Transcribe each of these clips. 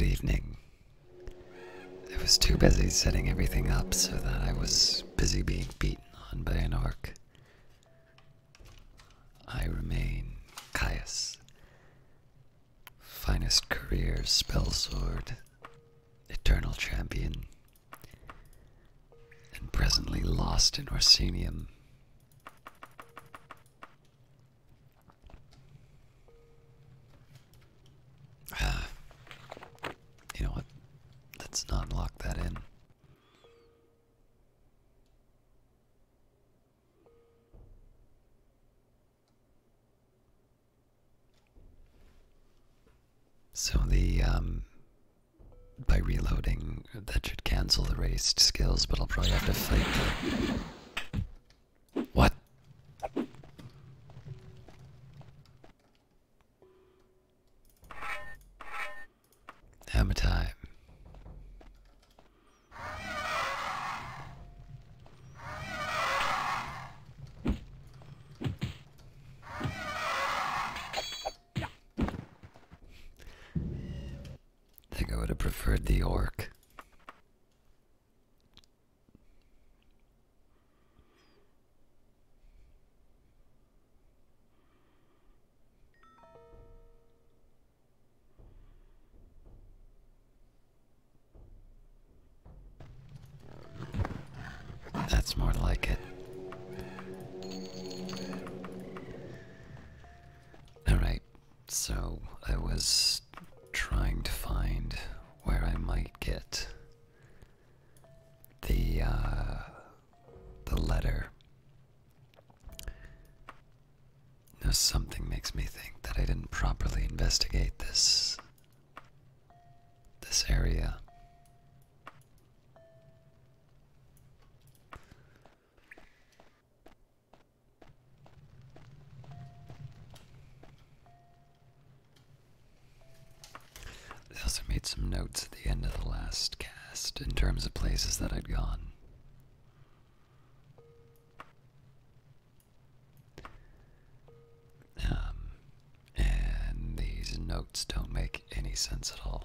Good evening. I was too busy setting everything up so that I was busy being beaten on by an orc. I remain Caius. Finest career spellsword, eternal champion, and presently lost in Orsinium. You know what? Let's not lock that in. So by reloading, that should cancel the raised skills, but I'll probably have to fight the... What? Hammer time. I think I would have preferred the orc. That's more like it. Alright, so I was trying to find where I might get the letter. Now something makes me think that I didn't properly investigate this area. I also made some notes at the end of the last cast in terms of places that I'd gone. And these notes don't make any sense at all.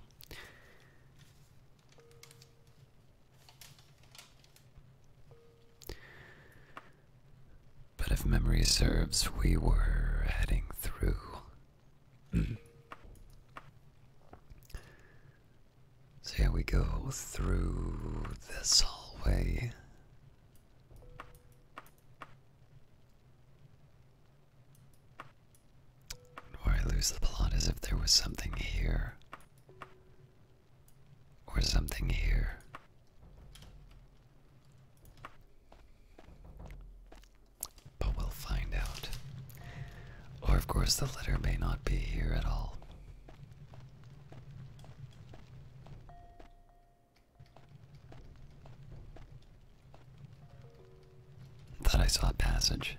But if memory serves, we were heading through. So yeah, we go through this hallway. Where I lose the plot is if there was something here. Or something here. But we'll find out. Or of course the letter may not be here at all. Thought I saw a passage.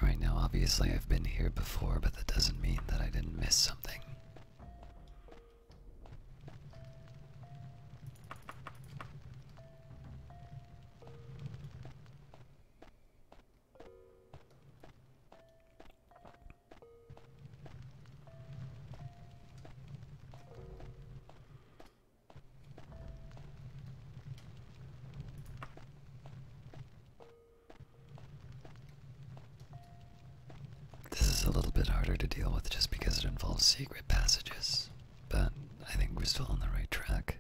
Alright, now obviously I've been here before, but that doesn't mean that I didn't miss something. A little bit harder to deal with just because it involves secret passages, but I think we're still on the right track.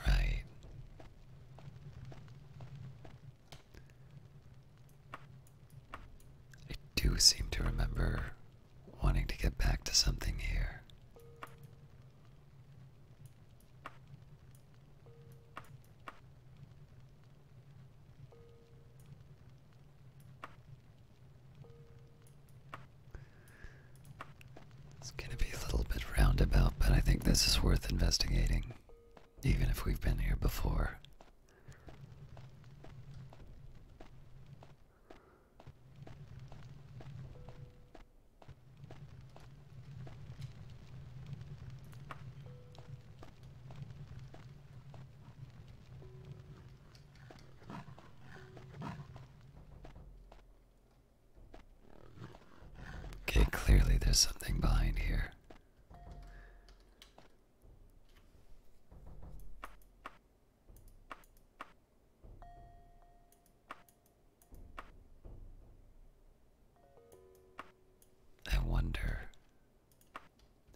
Right. I do seem to remember wanting to get back to something here. It's gonna be a little bit roundabout, but I think this is worth investigating, even if we've been here before. is something behind here. I wonder,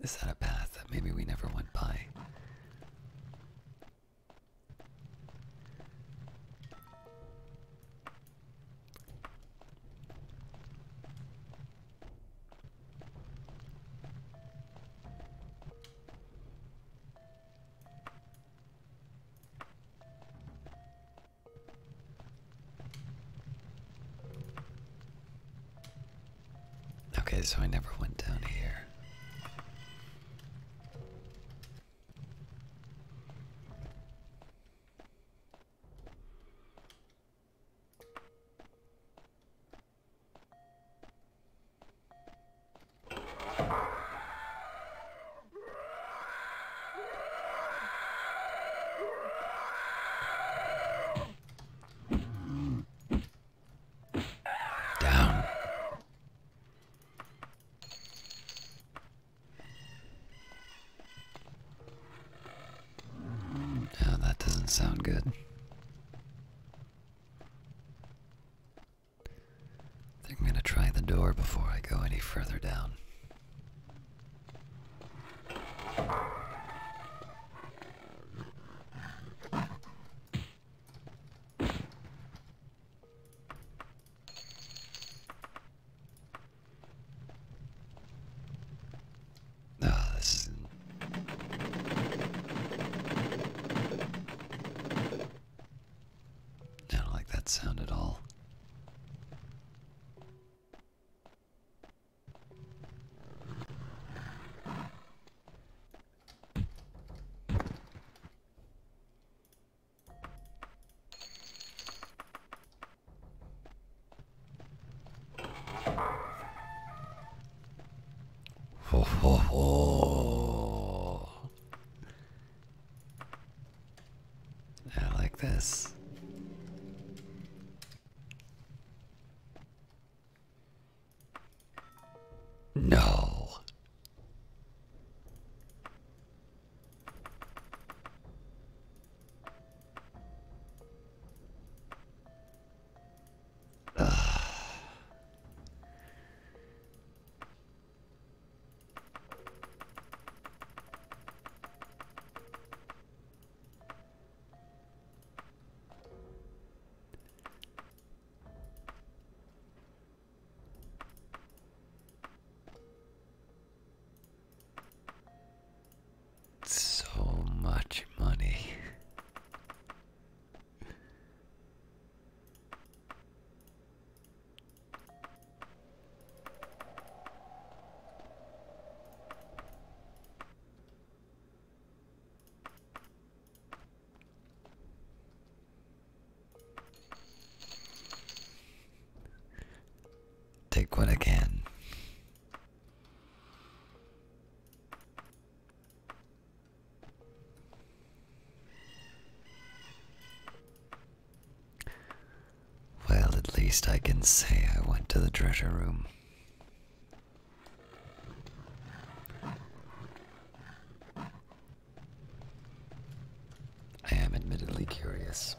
is that a path that maybe we never went by? Okay, so I never went down here. Down. Oh, that doesn't sound good. I think I'm gonna try the door before I go any further down. Oh, this is... I don't like that sound at all. Ho ho ho! I like this. No. So much money. Take what I can. Well, at least I can say I went to the treasure room. I am admittedly curious.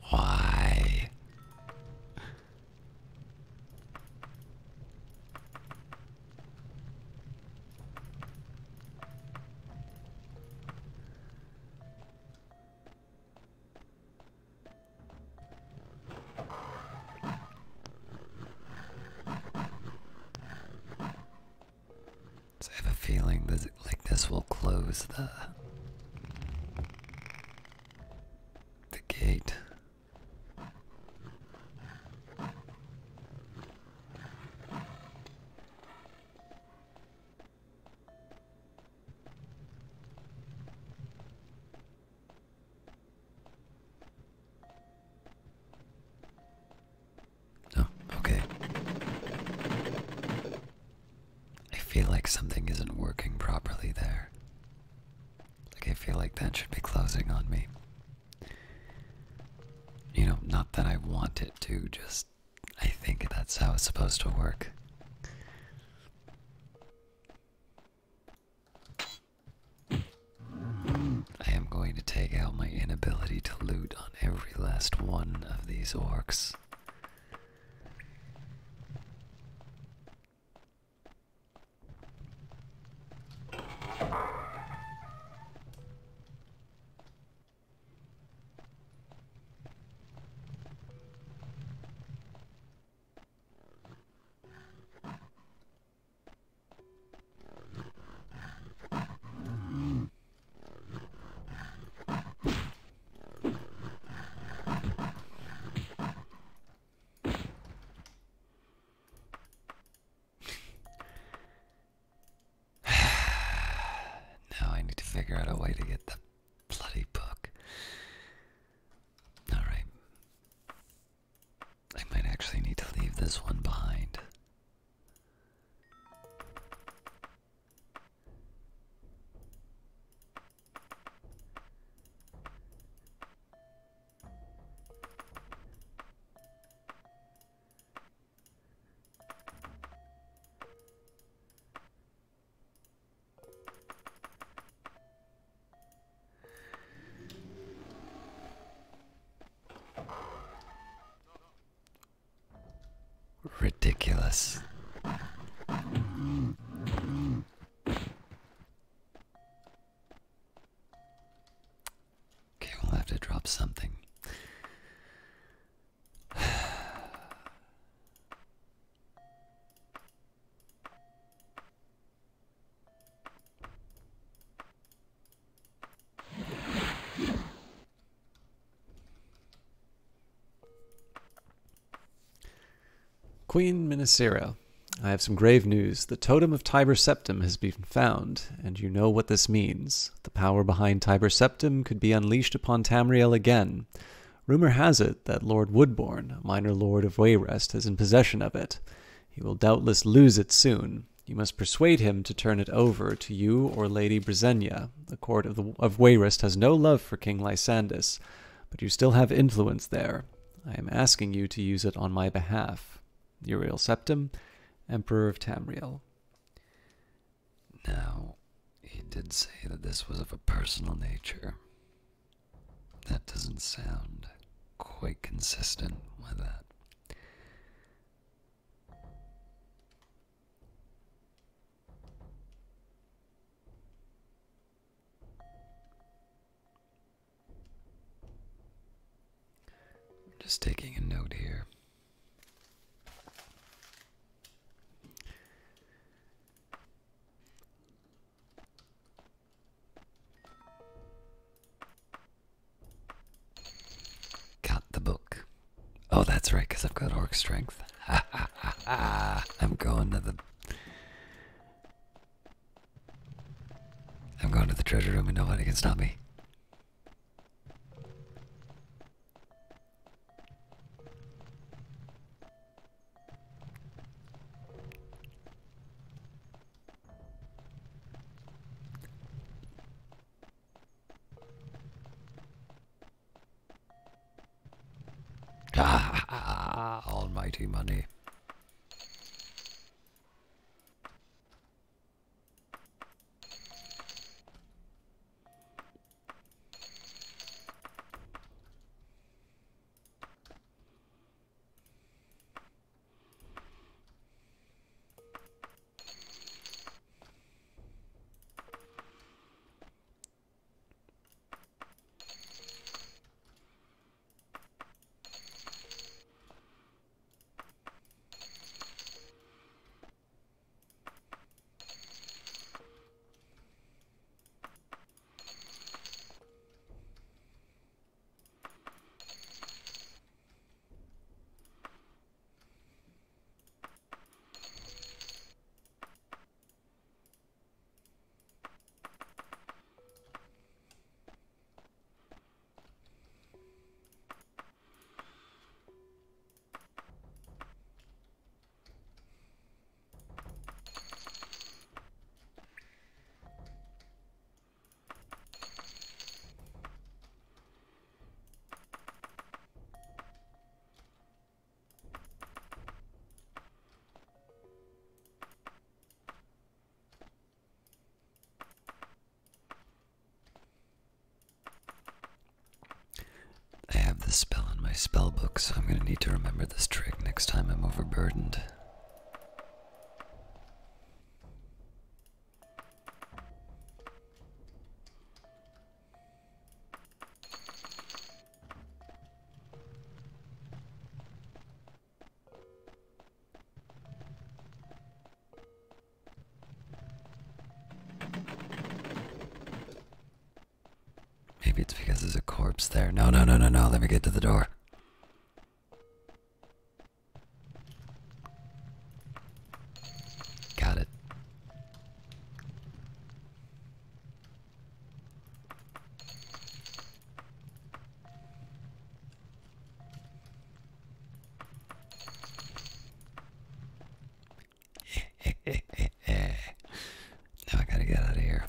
Why? So I have a feeling that like this will close the gate. Oh, okay. I feel like something isn't working properly there. Like I feel like that should be closing on me. You know, not that I want it to, just I think that's how it's supposed to work. I am going to take out my inability to loot on every last one of these orcs. Now I need to figure out a way to get the bloody book. Alright. I might actually need to leave this one behind. Ridiculous. Okay, we'll have to drop something. Queen Minisera, I have some grave news. The totem of Tiber Septim has been found, and you know what this means. The power behind Tiber Septim could be unleashed upon Tamriel again. Rumor has it that Lord Woodbourne, a minor lord of Wayrest, is in possession of it. He will doubtless lose it soon. You must persuade him to turn it over to you or Lady Brezenia. The court of Wayrest has no love for King Lysandus, but you still have influence there. I am asking you to use it on my behalf. Uriel Septim, Emperor of Tamriel. Now, he did say that this was of a personal nature. That doesn't sound quite consistent with that. Just taking a note here. Got the book. Oh, that's right, because I've got orc strength. Ha ha ha ha. I'm going to the treasure room and nobody can stop me. Almighty money. spell in my spell book, so I'm gonna need to remember this trick next time I'm overburdened. Maybe it's because there's a corpse there. No, no, no, no, no. Let me get to the door. Got it. Now I gotta get out of here.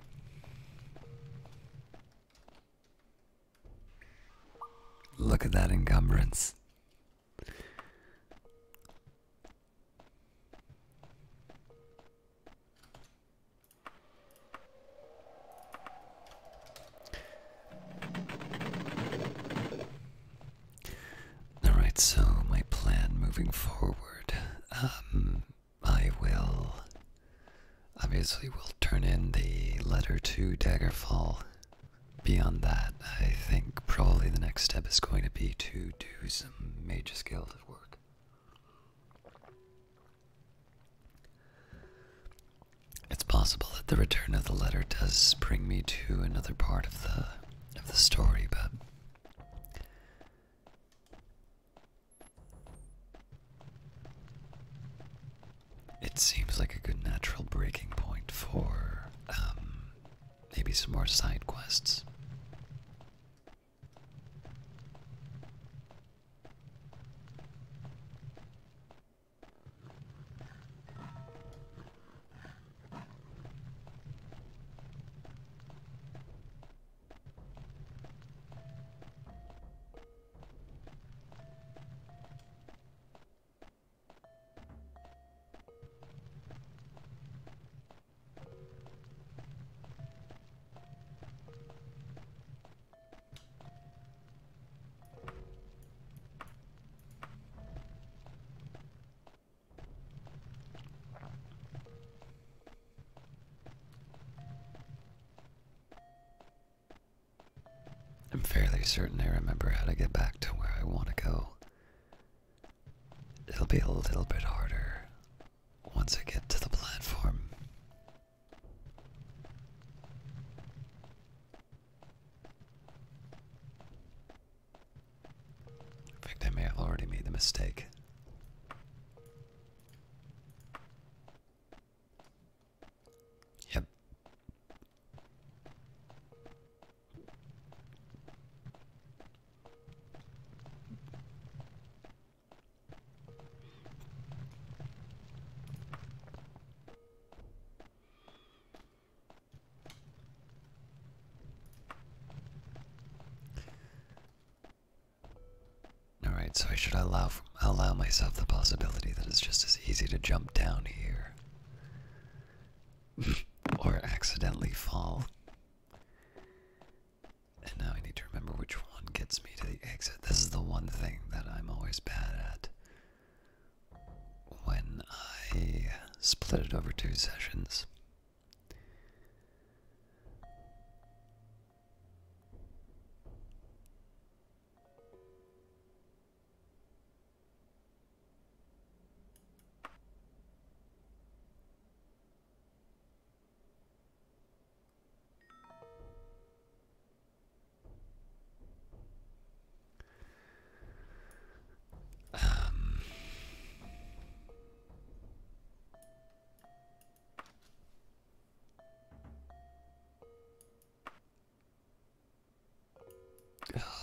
Look at that encumbrance. Alright, so my plan moving forward. I will. Obviously, we'll turn in the letter to Daggerfall. Beyond that, I think probably the next step is going to be to do some Mage's Guild work. It's possible that the return of the letter does bring me to another part of the story, but it seems like a good natural breaking point for maybe some more side quests. I'm fairly certain I remember how to get back to where I want to go. It'll be a little bit harder once I get to the platform. In fact, I may have already made the mistake. Yep. Alright, so I should allow myself the possibility that it's just as easy to jump down here. Or accidentally fall. And now I need to remember which one gets me to the exit. This is the one thing that I'm always bad at. When I split it over 2 sessions.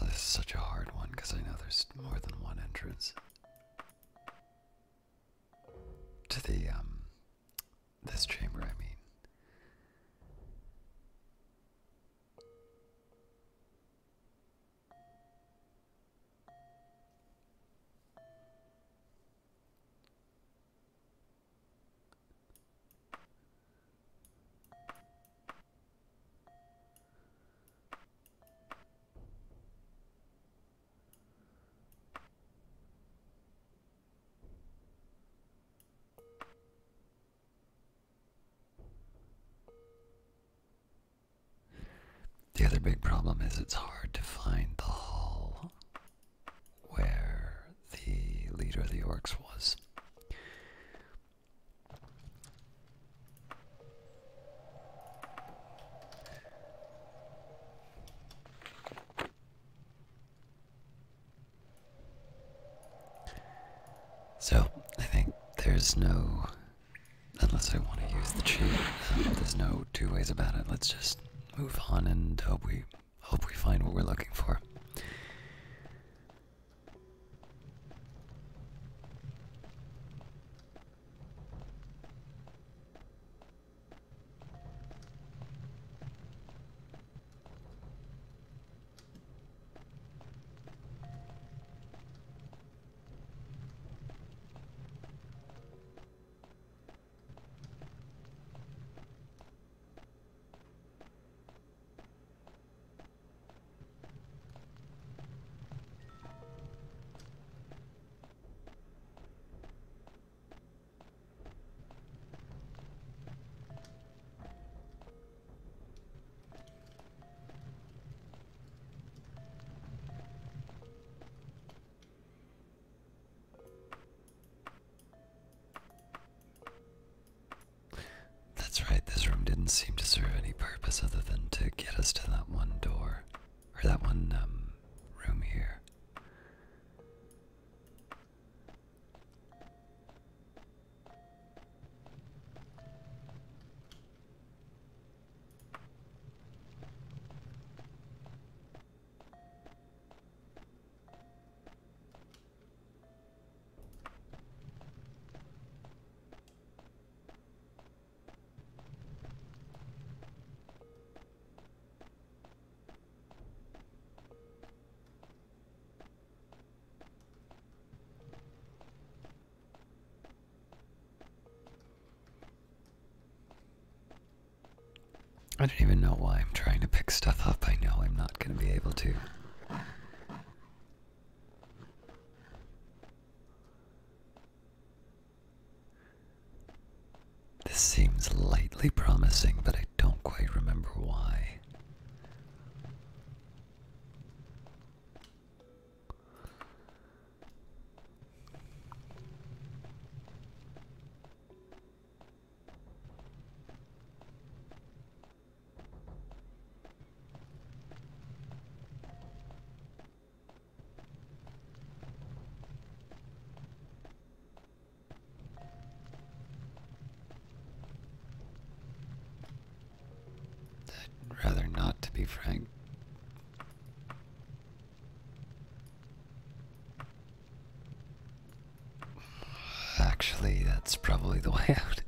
Oh, this is such a hard one because I know there's more than one entrance to the this chamber, I mean. big problem is it's hard to find the hall where the leader of the orcs was. So, I think there's no, unless I want to use the cheat, there's no two ways about it. Let's just move on and hope we find what we're looking for. That's right, this room didn't seem to serve any purpose other than to get us to that one door, or that one, room here. I don't even know why I'm trying to pick stuff up. I know I'm not going to be able to. This seems lightly promising, but I don't quite remember why. Rather not, to be frank. Actually, that's probably the way out.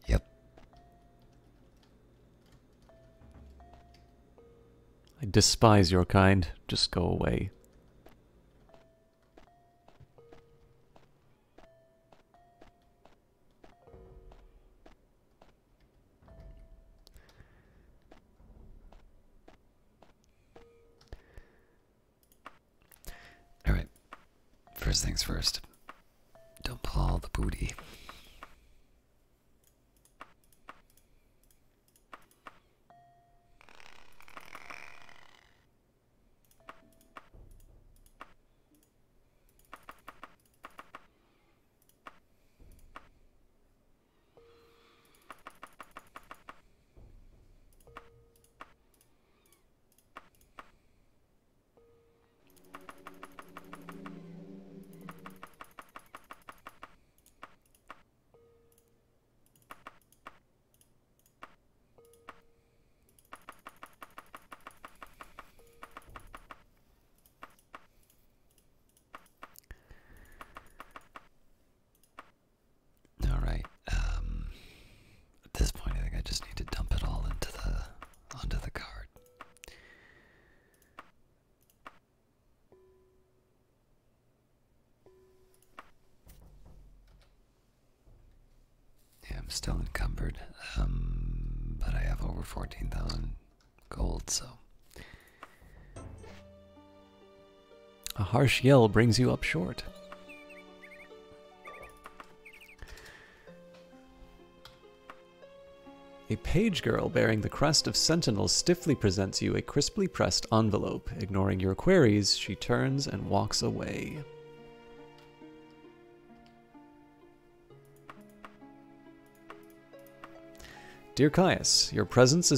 Yep. I despise your kind. Just go away. Alright. First things first. Dump all the booty. Alright, at this point I think I just need to dump it all onto the cart. Yeah, I'm still encumbered, but I have over 14,000 gold, so. A harsh yell brings you up short. A page girl bearing the crest of Sentinel stiffly presents you a crisply pressed envelope. Ignoring your queries, she turns and walks away. Dear Caius, your presence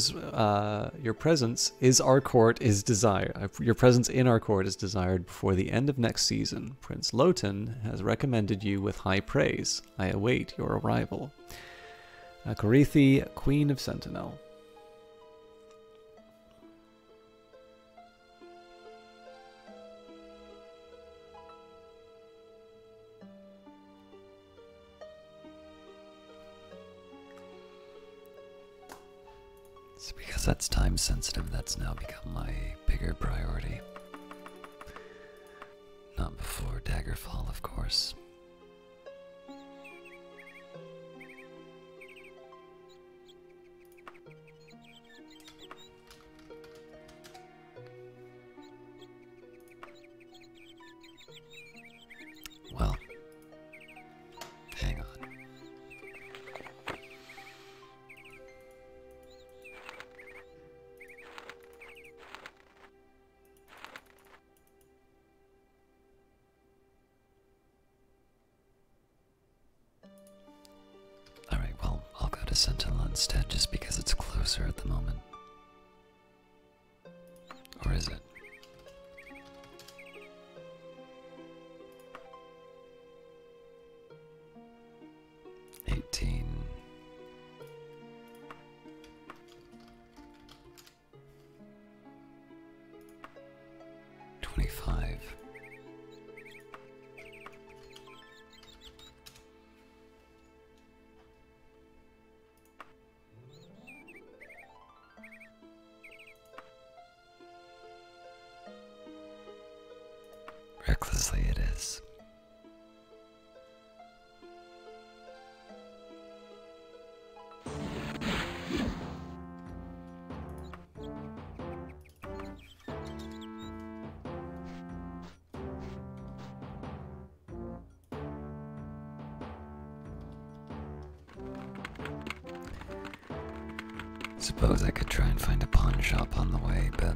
in our court is desired before the end of next season. Prince Lotan has recommended you with high praise. I await your arrival. Akarithi, Queen of Sentinel. It's because that's time sensitive, that's now become my bigger priority. Not before Daggerfall, of course. Well, hang on. Alright, well, I'll go to Sentinel instead just because it's closer at the moment. Or is it? Recklessly it is. Suppose I could try and find a pawn shop on the way, but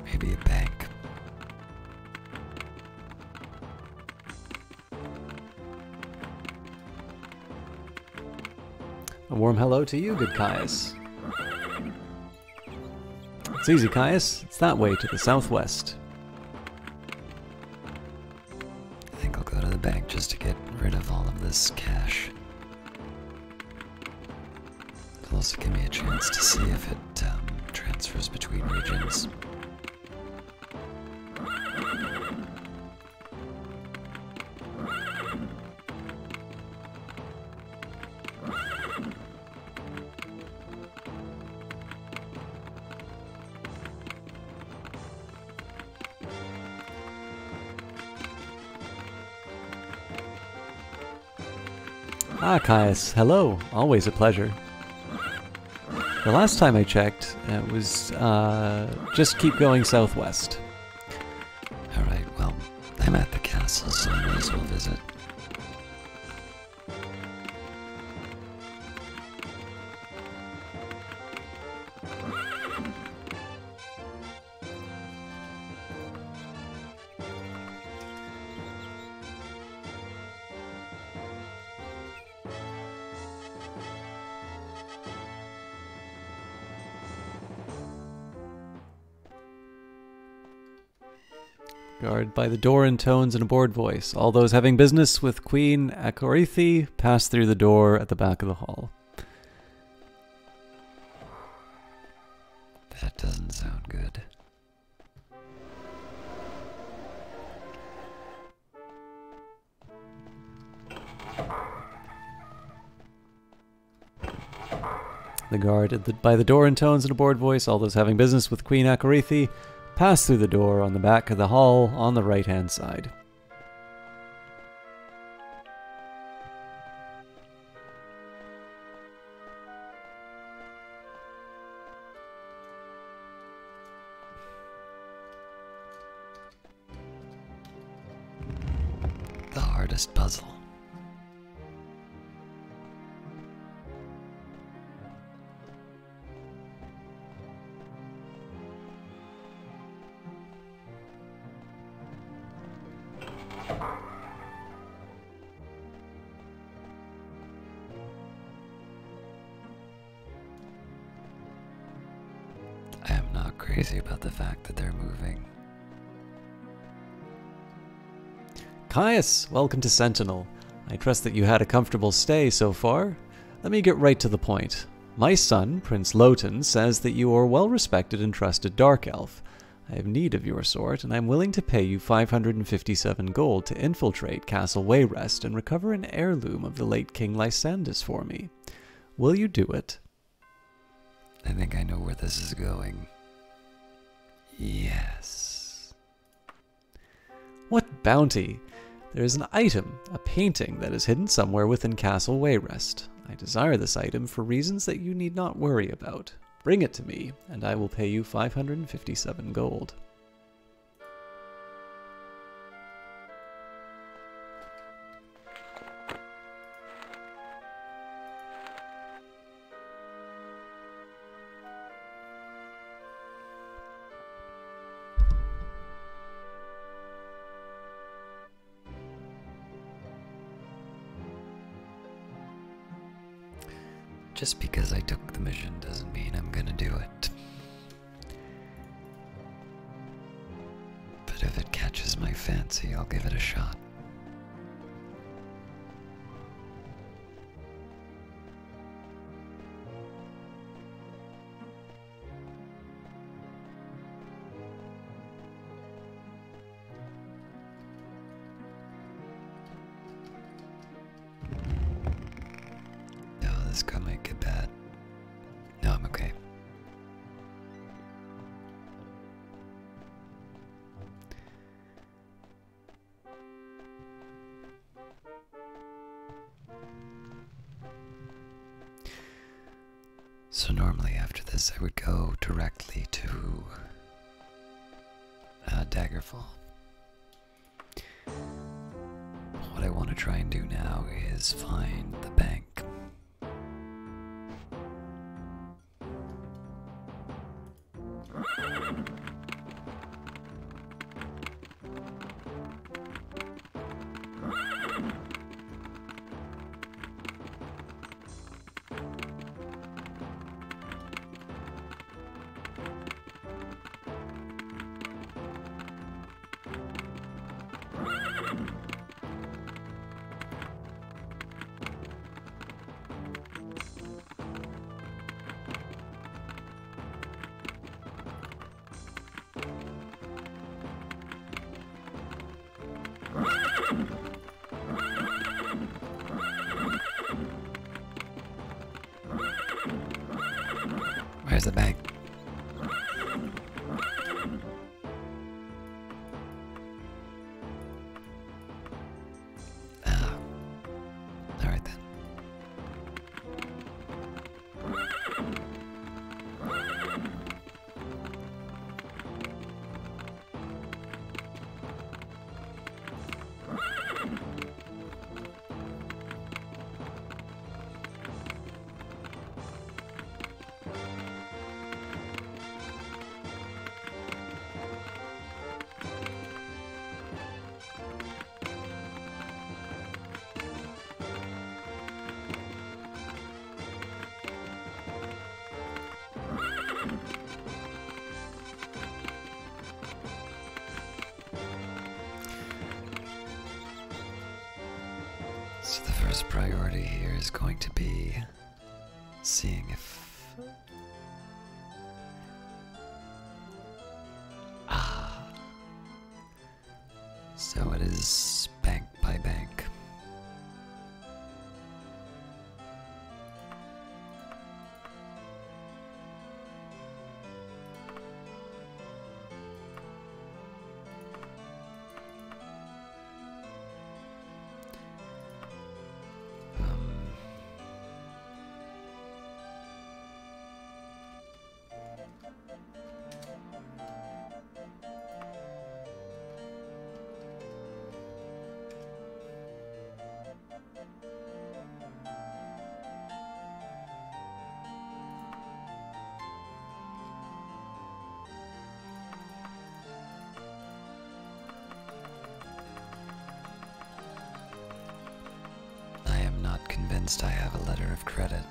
maybe a bank. A warm hello to you, good Caius. It's easy, Caius. It's that way to the southwest. I think I'll go to the bank just to get rid of all of this cash. It'll also give me a chance to see if it transfers between regions. Ah, Caius, hello. Always a pleasure. The last time I checked, it was, just keep going southwest. Alright, well, I'm at the castle, so I may as well visit. Guard by the door intones in a bored voice. All those having business with Queen Akorithi pass through the door at the back of the hall. That doesn't sound good. The guard by the door intones in a bored voice. All those having business with Queen Akorithi pass through the door on the back of the hall on the right-hand side. the hardest puzzle. I am not crazy about the fact that they're moving. Caius, welcome to Sentinel. I trust that you had a comfortable stay so far. Let me get right to the point. My son, Prince Lotan, says that you are a well-respected and trusted Dark Elf. I have need of your sort, and I am willing to pay you 557 gold to infiltrate Castle Wayrest and recover an heirloom of the late King Lysandus for me. Will you do it? I think I know where this is going. Yes. What bounty! There is an item, a painting, that is hidden somewhere within Castle Wayrest. I desire this item for reasons that you need not worry about. Bring it to me, and I will pay you 557 gold. Just because I took the mission doesn't mean I'm gonna do it. But if it catches my fancy, I'll give it a shot. This gun might get bad. No, I'm okay. So normally after this I would go directly to Daggerfall. What I want to try and do now is find the bank. Where's the bank? Ah. Alright then. So the first priority here is going to be seeing if... So it is bank by bank. convinced I have a letter of credit.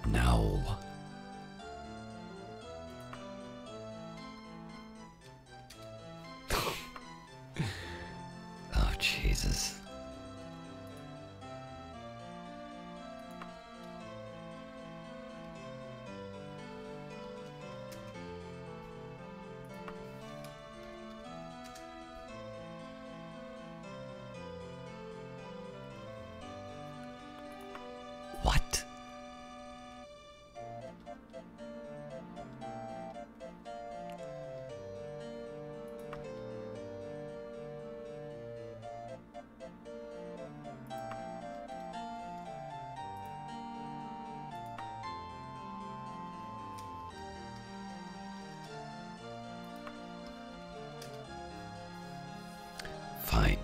No. Oh, Jesus. What? Fine.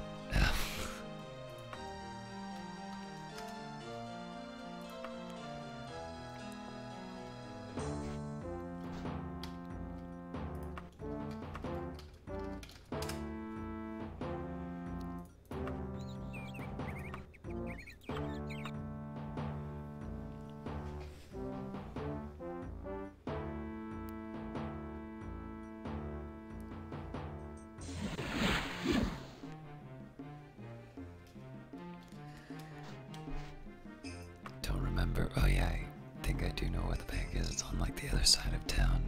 Don't remember. Oh yeah, I think I do know where the bank is. It's on like the other side of town.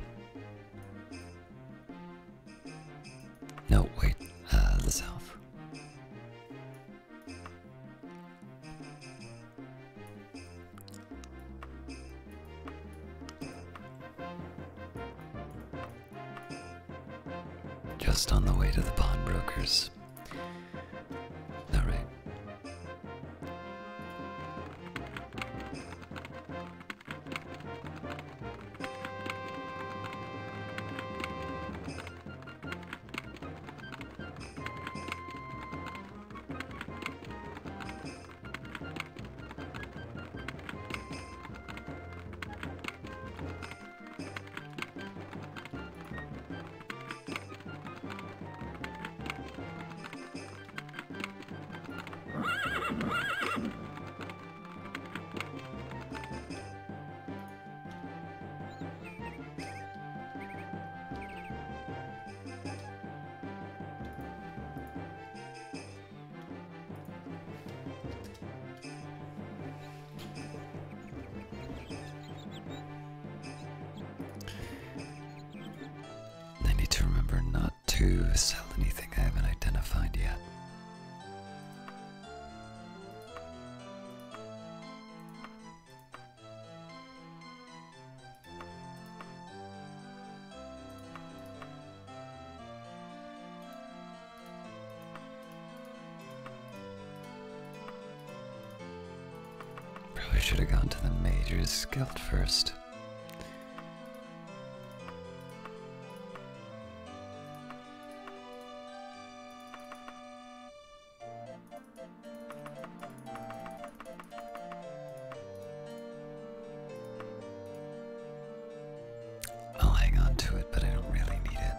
No, wait, the south. Just on the way to the pawnbrokers. Alright. I need to remember not to sell anything I haven't identified yet. Probably should have gone to the Mage's Guild first. I'll hang on to it, but I don't really need it.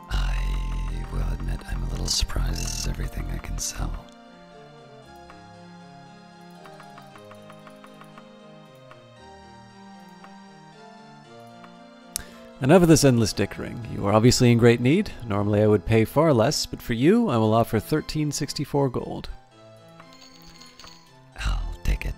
I will admit I'm a little surprised this is everything I can sell. Enough of this endless dickering. You are obviously in great need. Normally I would pay far less, but for you I will offer 1364 gold. I'll take it.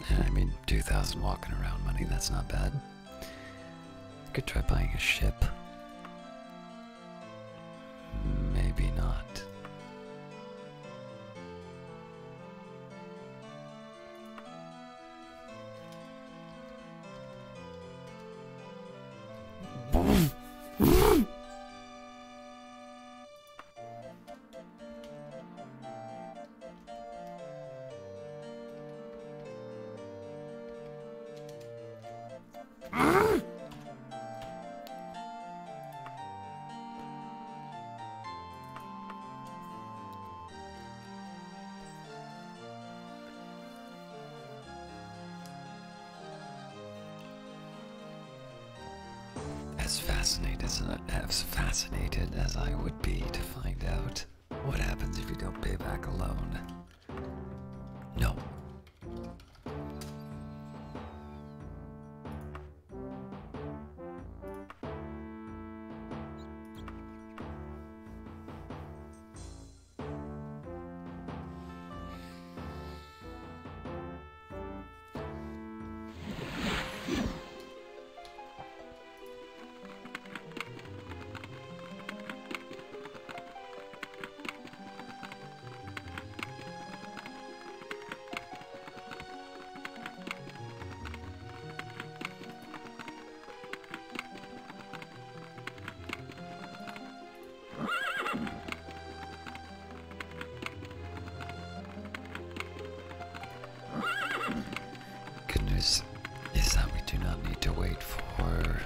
I mean, 2,000 walking around money, that's not bad. Could try buying a ship. Maybe not. As fascinated as I would be to find out what happens if you don't pay back a loan. No. Is that we do not need to wait for...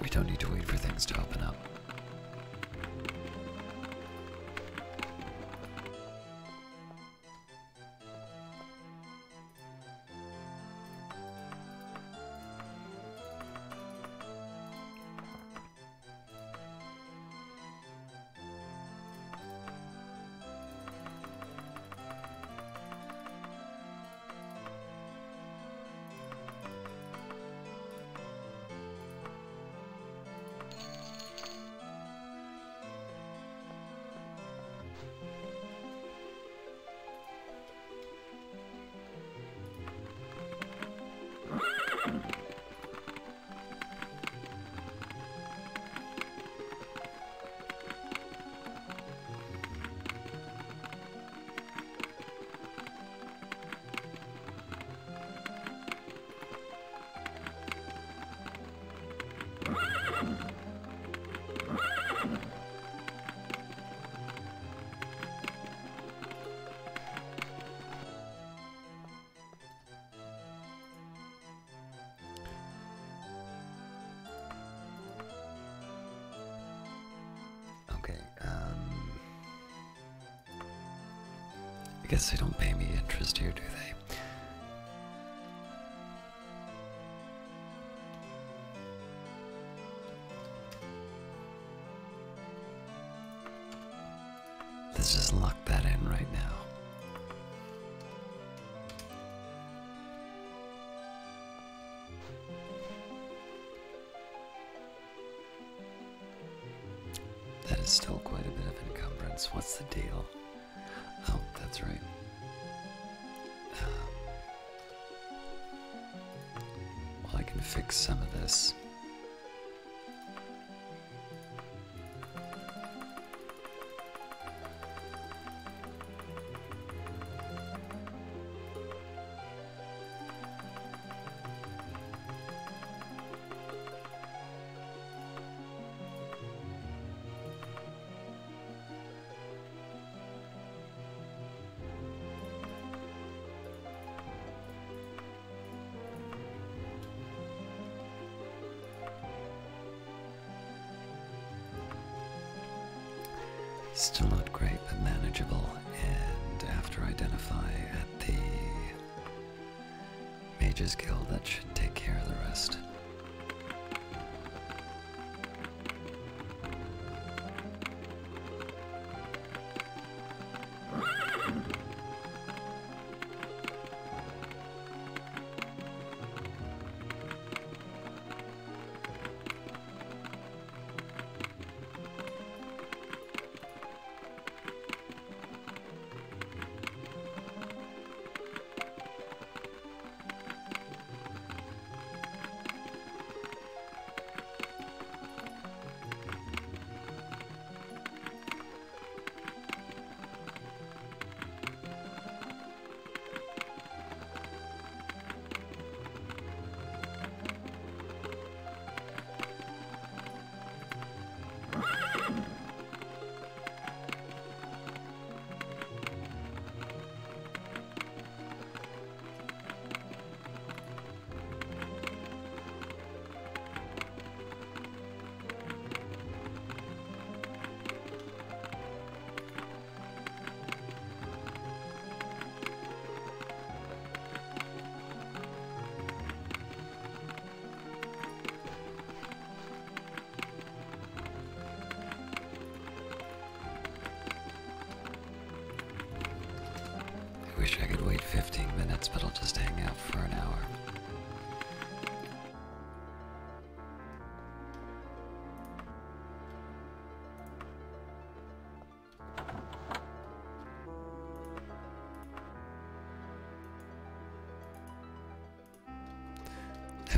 We don't need to wait for things to open up. I guess they don't pay me interest here, do they? Let's just lock that in right now. That is still quite a bit of encumbrance. What's the deal? Oh, that's right. Well, I can fix some of this. Still not great, but manageable. And after identify at the Mages Guild, that should take care of the rest.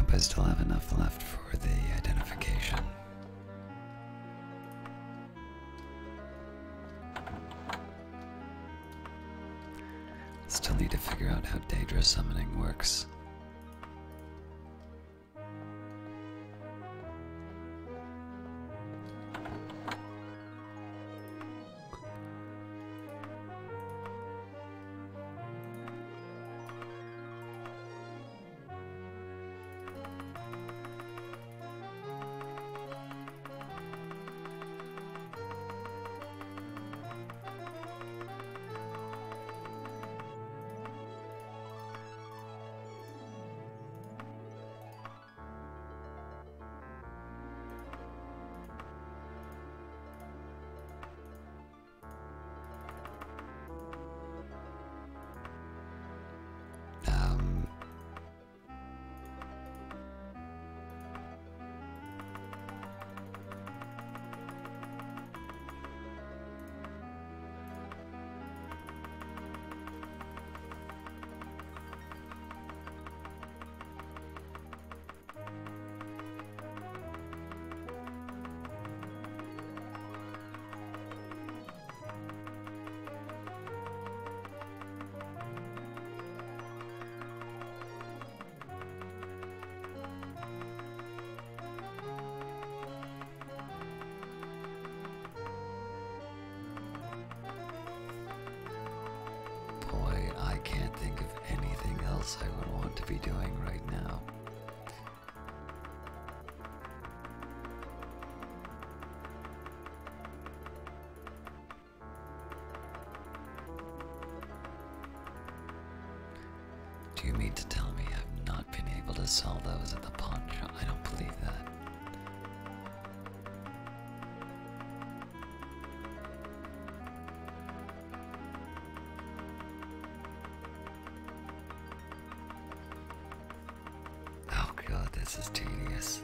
hope I still have enough left for the identification. Still need to figure out how Daedra summoning works. Boy, I can't think of anything else I would want to be doing right now. Do you mean to tell me I've not been able to sell those at the pawn shop? I don't believe that. Oh god, this is tedious.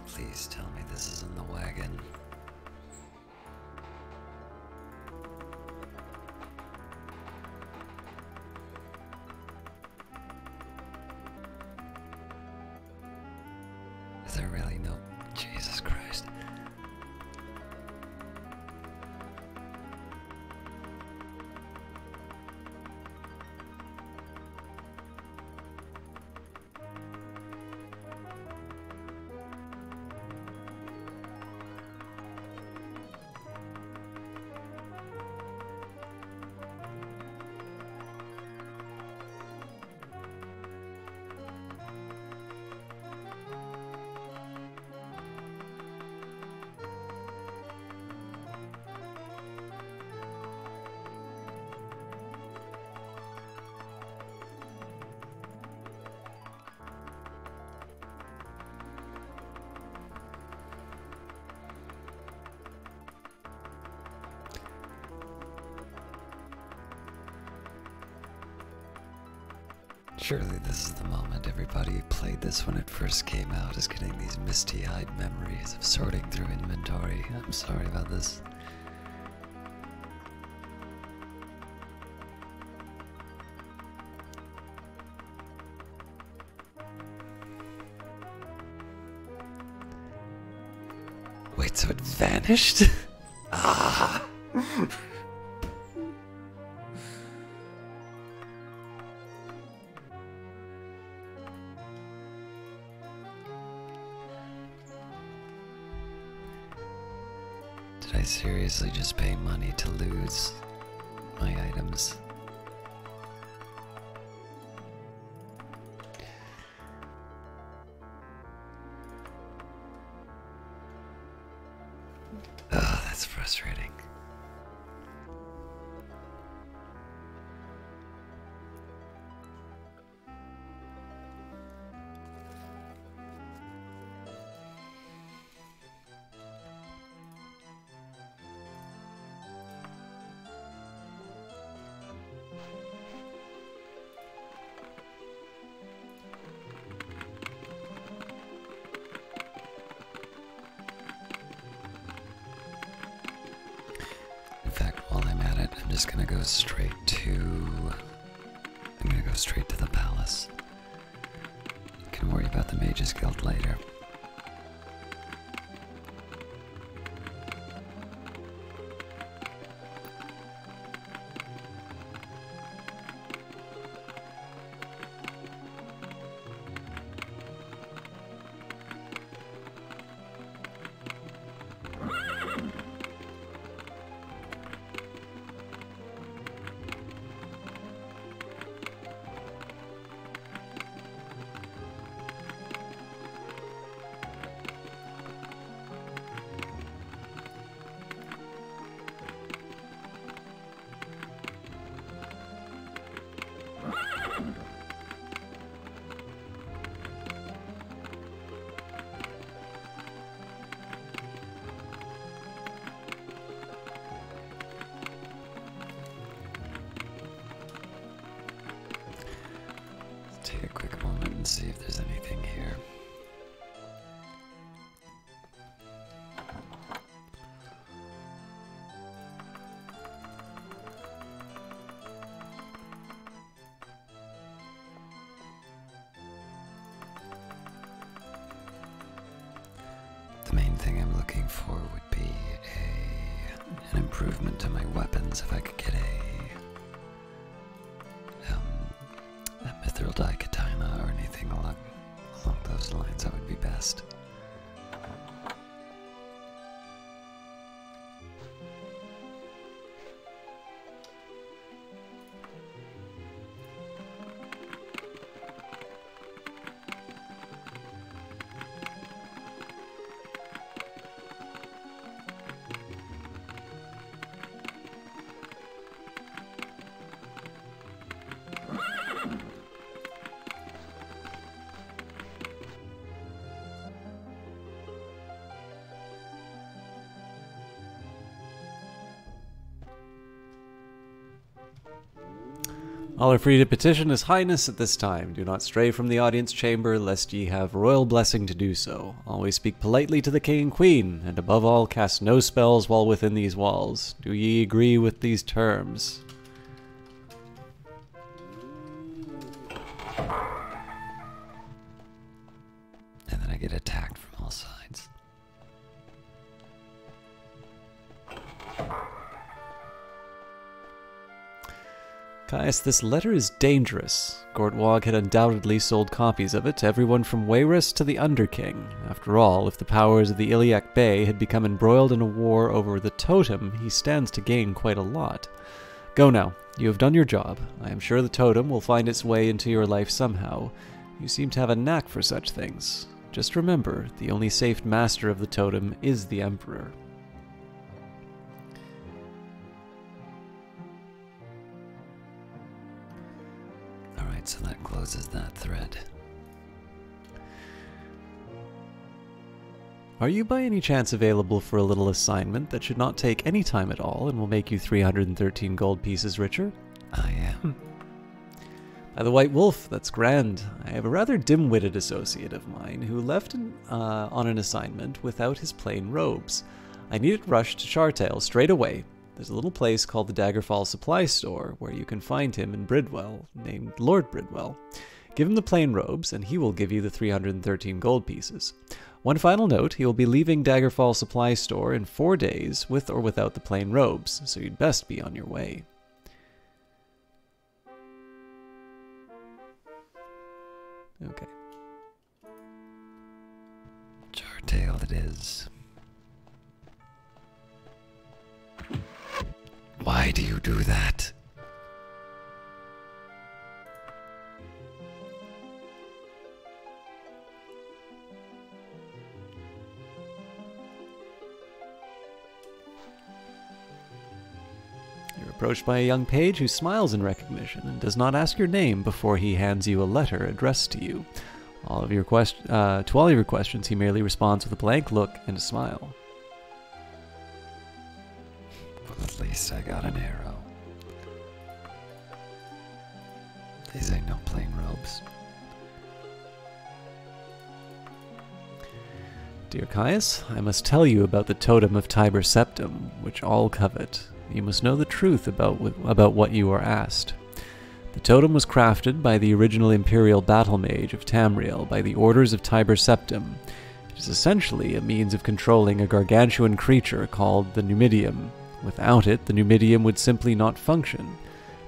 Please tell me this is in the wagon. Is there really no... Jesus Christ. Surely this is the moment everybody who played this when it first came out is getting these misty-eyed memories of sorting through inventory. I'm sorry about this. Wait, so it vanished? Ah! Did I seriously just pay money to lose my items? Oh, that's frustrating. In fact, while I'm at it, I'm just gonna go straight to the palace. Can worry about the Mages Guild later. Take a quick moment and see if there's anything here. The main thing I'm looking for would be an improvement to my weapons. If I could get a mithril dye katana or anything along those lines, that would be best. All are free to petition His Highness at this time. Do not stray from the audience chamber, lest ye have royal blessing to do so. Always speak politely to the king and queen, and above all, cast no spells while within these walls. Do ye agree with these terms? And then I get attacked from all sides. Caius, this letter is dangerous. Gortwog had undoubtedly sold copies of it to everyone from Wayrus to the Underking. After all, if the powers of the Iliac Bay had become embroiled in a war over the totem, he stands to gain quite a lot. Go now. You have done your job. I am sure the totem will find its way into your life somehow. You seem to have a knack for such things. Just remember, the only safe master of the totem is the Emperor. Alright, so that closes that thread. Are you by any chance available for a little assignment that should not take any time at all and will make you 313 gold pieces richer? I am. By the White Wolf, that's grand. I have a rather dim-witted associate of mine who left on an assignment without his plain robes. I need it rushed to Chartail straight away. There's a little place called the Daggerfall Supply Store where you can find him in Bridwell, named Lord Bridwell. Give him the plain robes, and he will give you the 313 gold pieces. One final note, he will be leaving Daggerfall Supply Store in 4 days, with or without the plain robes, so you'd best be on your way. Okay. Chartail it is. Why do you do that? You're approached by a young page who smiles in recognition and does not ask your name before he hands you a letter addressed to you. To all of your questions, he merely responds with a blank look and a smile. Well, at least I got an arrow. These ain't no plain robes. Dear Caius, I must tell you about the totem of Tiber Septim, which all covet. You must know the truth about what you are asked. The totem was crafted by the original Imperial Battle Mage of Tamriel by the orders of Tiber Septim. It is essentially a means of controlling a gargantuan creature called the Numidium. Without it, the Numidium would simply not function.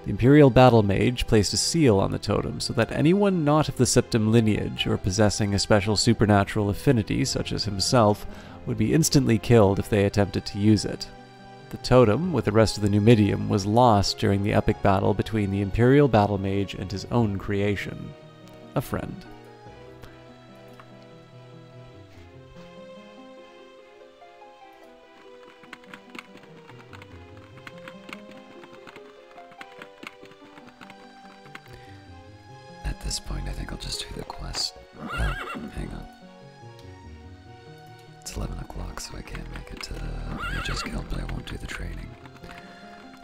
The Imperial Battle Mage placed a seal on the totem so that anyone not of the Septim lineage or possessing a special supernatural affinity, such as himself, would be instantly killed if they attempted to use it. The totem, with the rest of the Numidium, was lost during the epic battle between the Imperial Battle Mage and his own creation, a friend. At this point, I think I'll just do the quest. Well, hang on. It's 11 o'clock, so I can't make it to the Mage's Guild, but I won't do the training.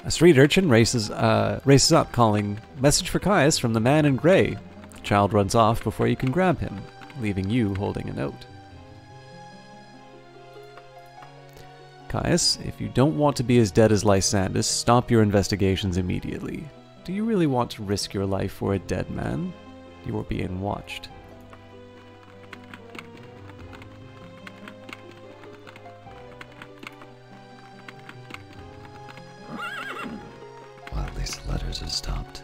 A street urchin races up, calling, "Message for Caius from the man in grey." The child runs off before you can grab him, leaving you holding a note. Caius, if you don't want to be as dead as Lysandus, stop your investigations immediately. Do you really want to risk your life for a dead man? You are being watched. Well, at least the letters have stopped.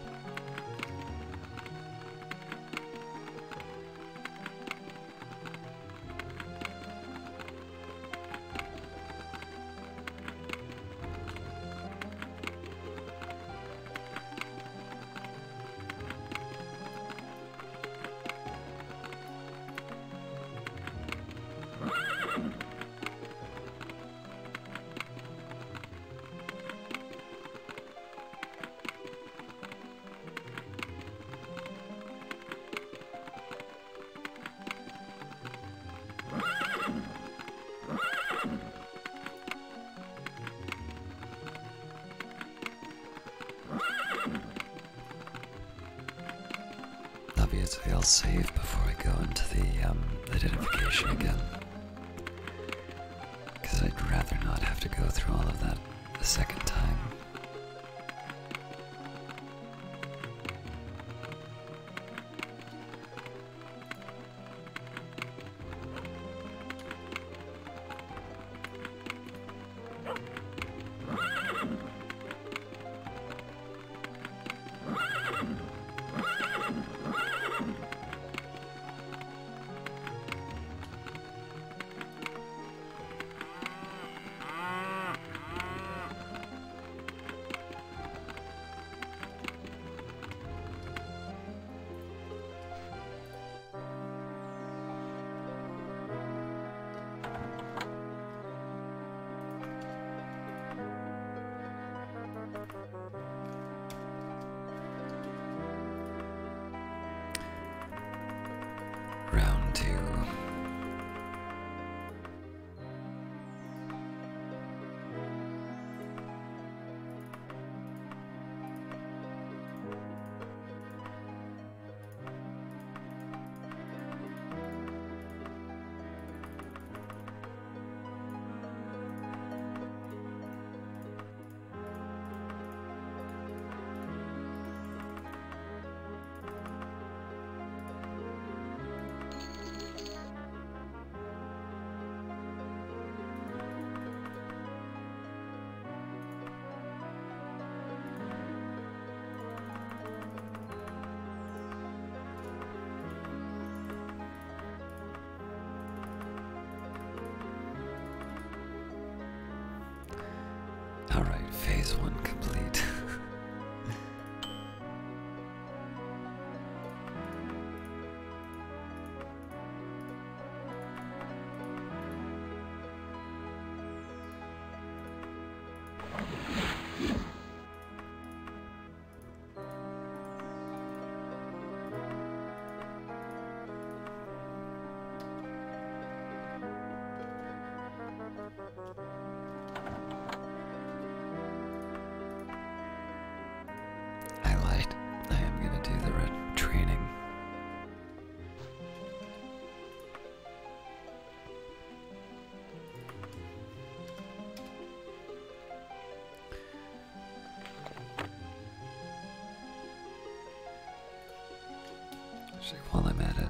Obviously, I'll save before I go into the identification again. Because I'd rather not have to go through all of that a second time. Alright, phase 1 complete. I lied. I am gonna do the training. Actually, while I'm at it,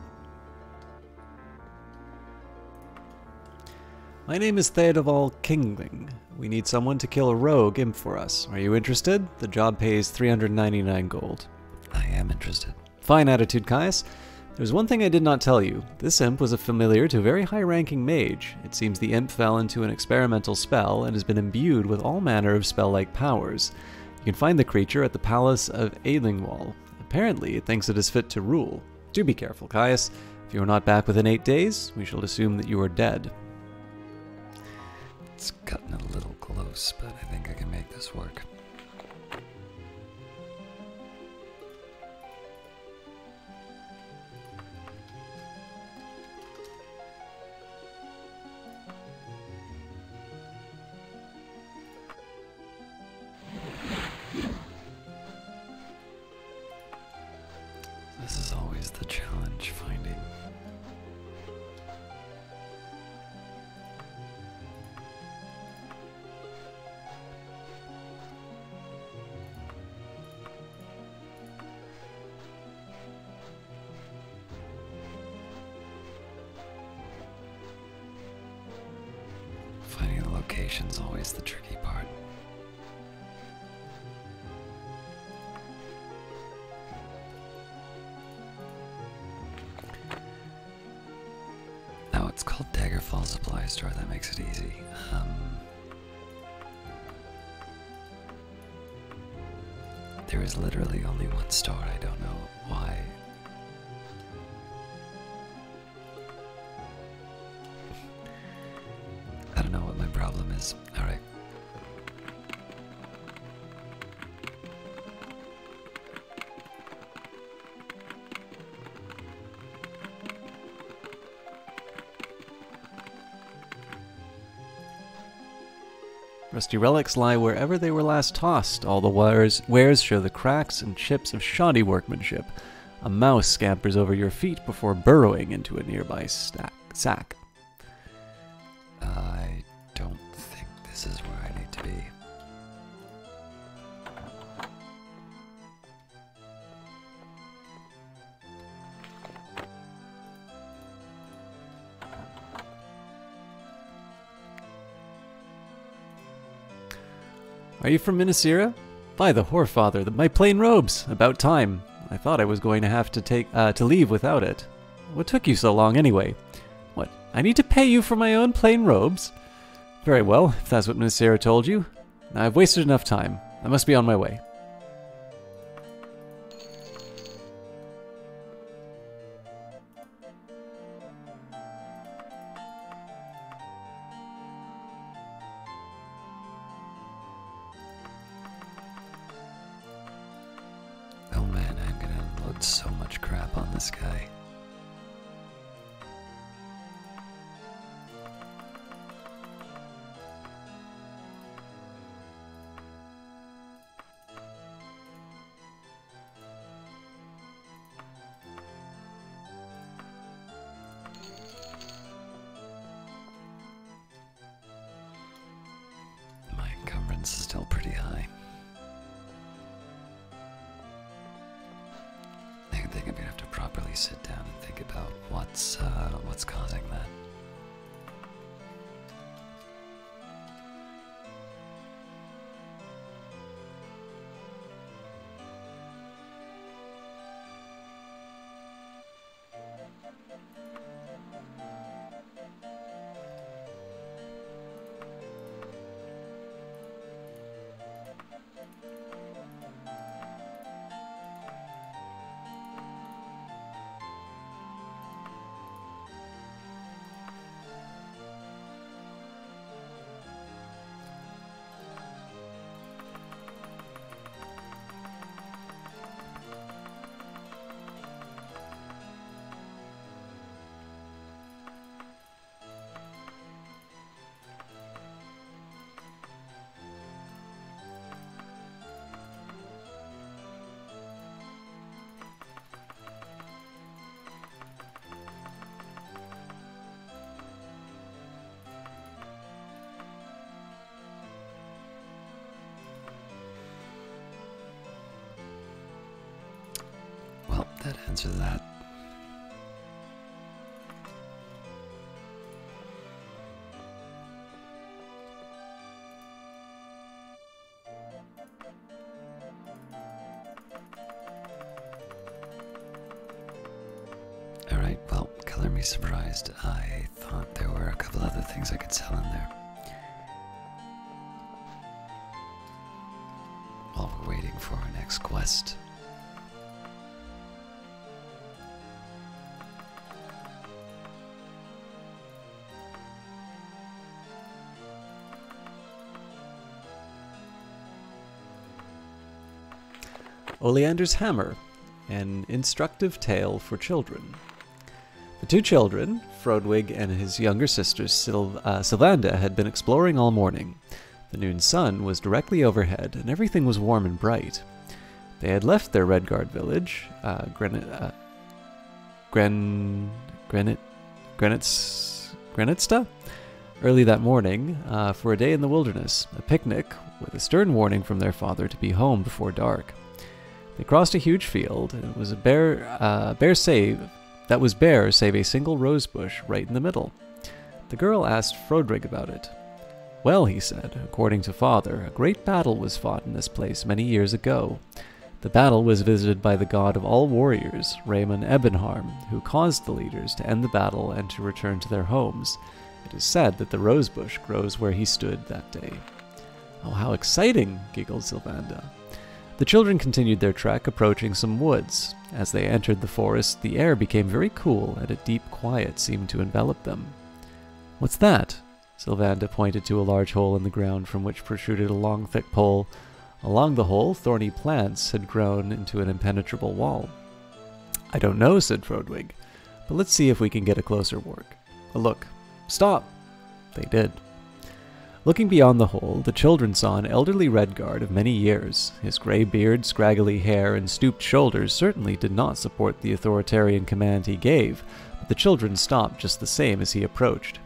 My name is Theodovall Kingling. We need someone to kill a rogue imp for us. Are you interested? The job pays 399 gold. I am interested. Fine attitude, Caius. There's one thing I did not tell you. This imp was a familiar to a very high-ranking mage. It seems the imp fell into an experimental spell and has been imbued with all manner of spell-like powers. You can find the creature at the Palace of Ailingwall. Apparently, it thinks it is fit to rule. Do be careful, Caius. If you are not back within 8 days, we shall assume that you are dead. It's gotten a little close, but I think I can make this work. This is always the challenge, finding finding the location's always the tricky part. Now it's called Daggerfall Supply Store, that makes it easy. There is literally only one store, I don't know why. I don't know what my problem is. Alright. Rusty relics lie wherever they were last tossed. All the wares show the cracks and chips of shoddy workmanship. A mouse scampers over your feet before burrowing into a nearby sack. I don't think this is where I need to be. Are you from Minisira? By the Whorefather, my plain robes! About time. I thought I was going to have to leave without it. What took you so long anyway? What, I need to pay you for my own plain robes? Very well, if that's what Minisira told you. I've wasted enough time. I must be on my way. Oh man, I'm gonna unload so much crap on this guy. My encumbrance is still pretty high. I think I'm gonna have to properly sit down and think about what's causing that. answer that. Alright, well, color me surprised. I thought there were a couple other things I could sell in there. While we're waiting for our next quest. Oleander's Hammer, an instructive tale for children. The two children, Frodwig and his younger sister Sylvanda, had been exploring all morning. The noon sun was directly overhead, and everything was warm and bright. They had left their Redguard village, Granitsta, early that morning for a day in the wilderness, a picnic, with a stern warning from their father to be home before dark. They crossed a huge field, and it was bare save a single rose bush right in the middle. The girl asked Frodrig about it. Well, he said, according to father, a great battle was fought in this place many years ago. The battle was visited by the god of all warriors, Raymond Ebenharm, who caused the leaders to end the battle and to return to their homes. It is said that the rosebush grows where he stood that day. Oh, how exciting, giggled Sylvanda. The children continued their trek, approaching some woods. As they entered the forest, the air became very cool, and a deep quiet seemed to envelop them. What's that? Sylvanda pointed to a large hole in the ground from which protruded a long, thick pole. Along the hole, thorny plants had grown into an impenetrable wall. I don't know, said Frodwig, but let's see if we can get a closer look. Stop! They did. Looking beyond the hole, the children saw an elderly Redguard of many years. His grey beard, scraggly hair, and stooped shoulders certainly did not support the authoritarian command he gave, but the children stopped just the same as he approached.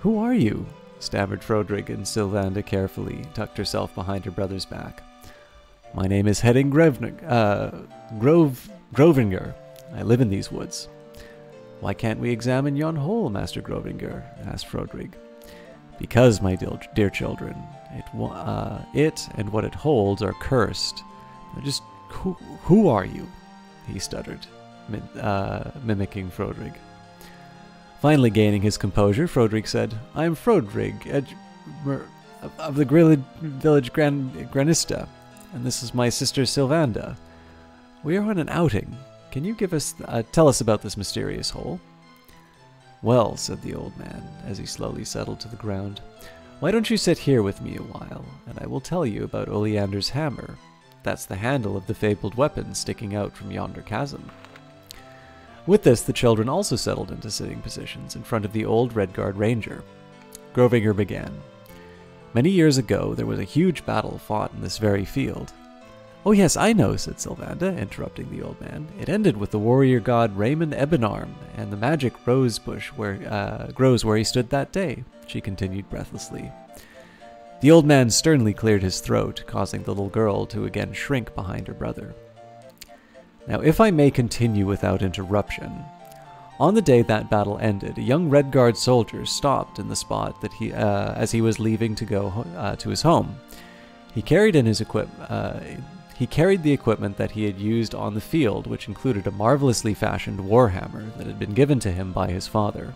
Who are you? Stammered Frodrig, and Sylvanda carefully tucked herself behind her brother's back. My name is Hedding Grovinger. I live in these woods. Why can't we examine yon hole, Master Grovinger? Asked Frodrig. Because, my dear children, it and what it holds are cursed. Now just who are you? He stuttered, mimicking Frodrig. Finally gaining his composure, Frodrig said, I am Frodrig of the village Granista, and this is my sister Sylvanda. We are on an outing. Can you tell us about this mysterious hole? Well, said the old man, as he slowly settled to the ground, why don't you sit here with me a while, and I will tell you about Oleander's hammer. That's the handle of the fabled weapon sticking out from yonder chasm. With this, the children also settled into sitting positions in front of the old Redguard ranger. Grovinger began. Many years ago, there was a huge battle fought in this very field. Oh yes, I know, said Sylvanda, interrupting the old man. It ended with the warrior god Raymond Ebenarm, and the magic rose bush grows where he stood that day, she continued breathlessly. The old man sternly cleared his throat, causing the little girl to again shrink behind her brother. Now, if I may continue without interruption, on the day that battle ended, a young Redguard soldier stopped in the spot that as he was leaving to go to his home. He carried the equipment that he had used on the field, which included a marvelously fashioned warhammer that had been given to him by his father.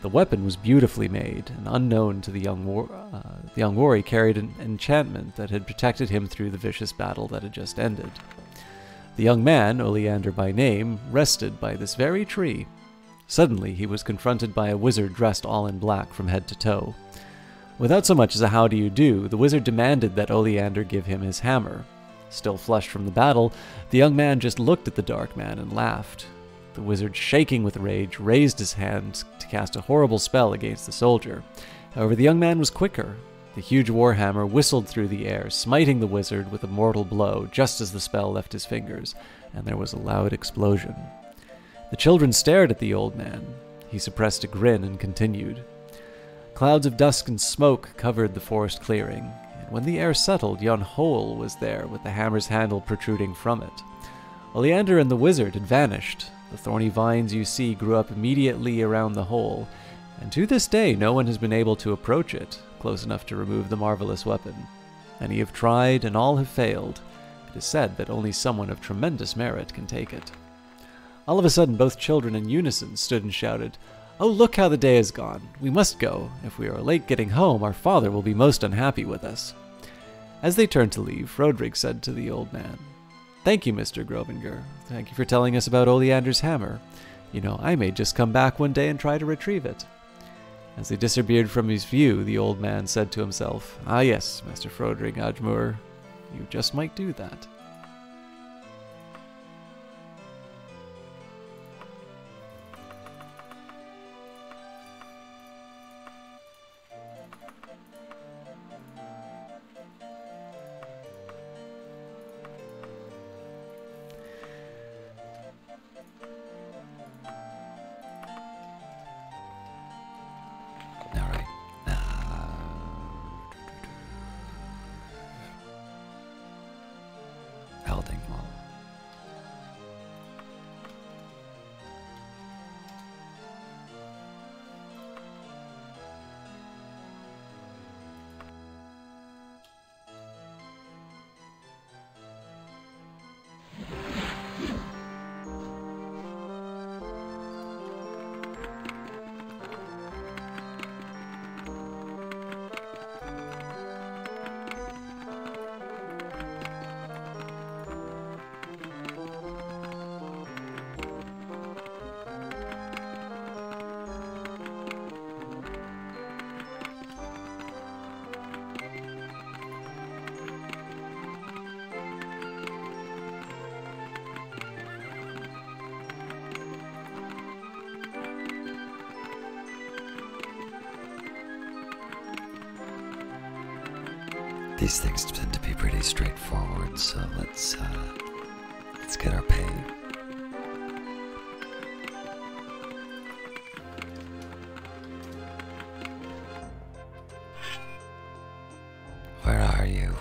The weapon was beautifully made, and unknown to the young warrior, he carried an enchantment that had protected him through the vicious battle that had just ended. The young man, Oleander by name, rested by this very tree. Suddenly, he was confronted by a wizard dressed all in black from head to toe. Without so much as a how do you do, the wizard demanded that Oleander give him his hammer. Still flushed from the battle, the young man just looked at the dark man and laughed. The wizard, shaking with rage, raised his hand to cast a horrible spell against the soldier. However, the young man was quicker. The huge warhammer whistled through the air, smiting the wizard with a mortal blow just as the spell left his fingers, and there was a loud explosion. The children stared at the old man. He suppressed a grin and continued. Clouds of dust and smoke covered the forest clearing, and when the air settled, yon hole was there with the hammer's handle protruding from it. Oleander and the wizard had vanished. The thorny vines you see grew up immediately around the hole, and to this day no one has been able to approach it, close enough to remove the marvelous weapon. Many have tried, and all have failed. It is said that only someone of tremendous merit can take it. All of a sudden, both children in unison stood and shouted, "Oh, look how the day has gone. We must go. If we are late getting home, our father will be most unhappy with us." As they turned to leave, Roderick said to the old man, "Thank you, Mr. Grovinger. Thank you for telling us about Oleander's hammer. You know, I may just come back one day and try to retrieve it." As they disappeared from his view, the old man said to himself, "Ah yes, Master Frodring Ajmur, you just might do that." Alright. Elding Wall. These things tend to be pretty straightforward, so let's get our pay. Where are you?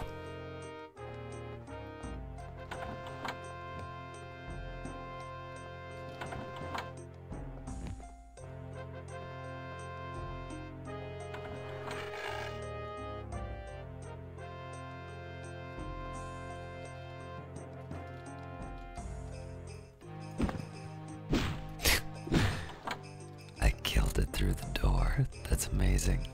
I killed it through the door. That's amazing.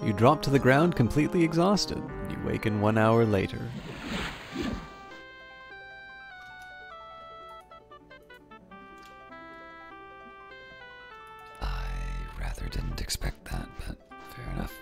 You drop to the ground completely exhausted. You waken 1 hour later. I rather didn't expect that, but fair enough.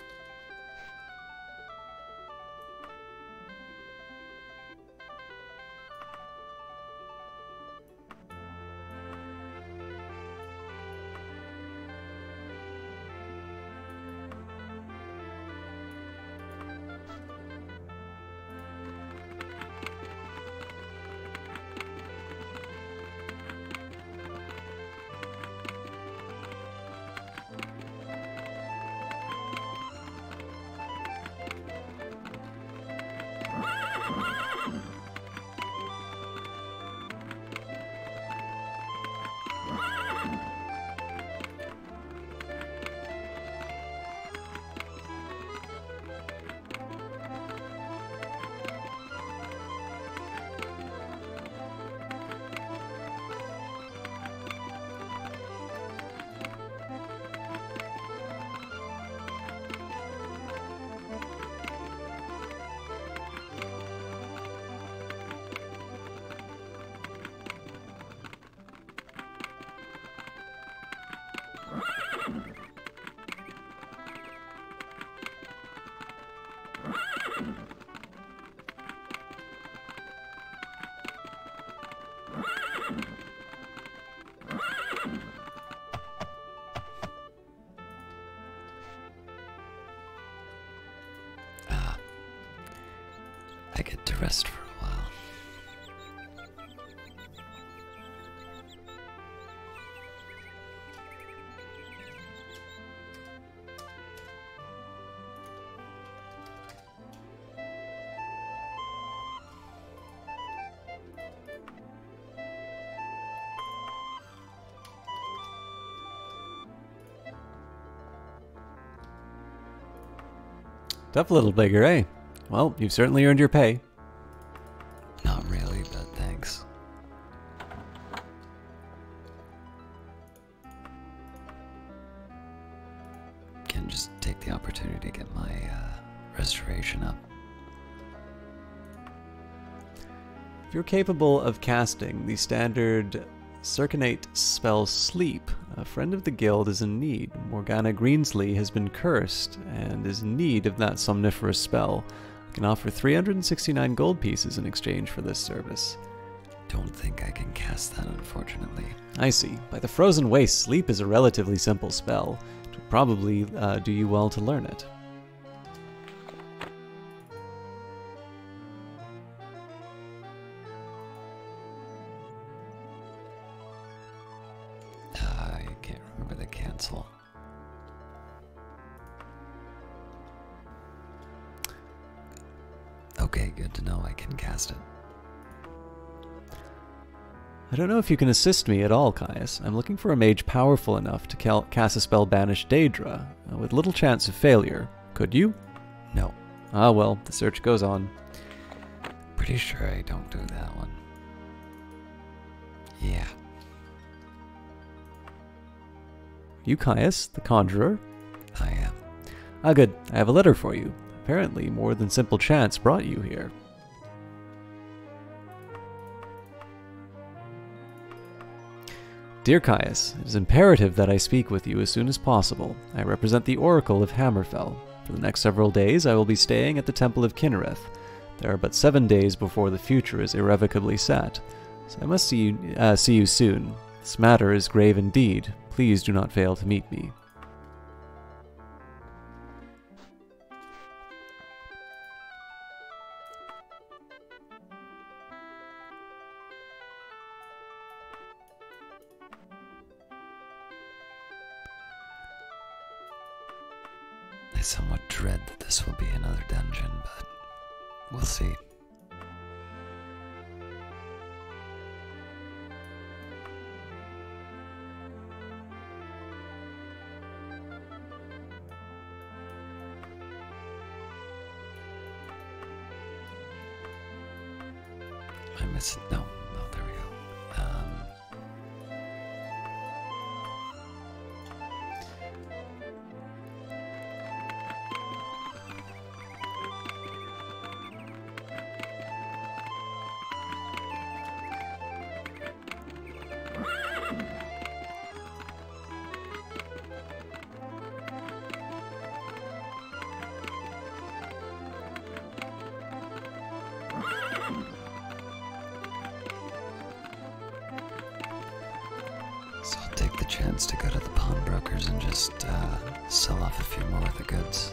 to rest for a while. Tough little beggar, eh? Well, you've certainly earned your pay. Not really, but thanks. Can just take the opportunity to get my restoration up. If you're capable of casting the standard Circinate spell Sleep, a friend of the guild is in need. Morgana Greensley has been cursed and is in need of that somniferous spell. I can offer 369 gold pieces in exchange for this service. Don't think I can cast that, unfortunately. I see. By the Frozen Waste, Sleep is a relatively simple spell. It would probably do you well to learn it. I can't remember the cancel. Okay, good to know I can cast it. I don't know if you can assist me at all, Caius. I'm looking for a mage powerful enough to cast a spell Banish Daedra, with little chance of failure. Could you? No. Ah well, the search goes on. Pretty sure I don't do that one. Yeah. You Caius, the conjurer? I am. Ah good, I have a letter for you. Apparently, more than simple chance brought you here. Dear Caius, it is imperative that I speak with you as soon as possible. I represent the Oracle of Hammerfell. For the next several days, I will be staying at the Temple of Kinnereth. There are but 7 days before the future is irrevocably set, so I must see you soon. This matter is grave indeed. Please do not fail to meet me. I somewhat dread that this will be another dungeon, but we'll see. I miss no, there we go. So I'll take the chance to go to the pawnbrokers and just sell off a few more of the goods.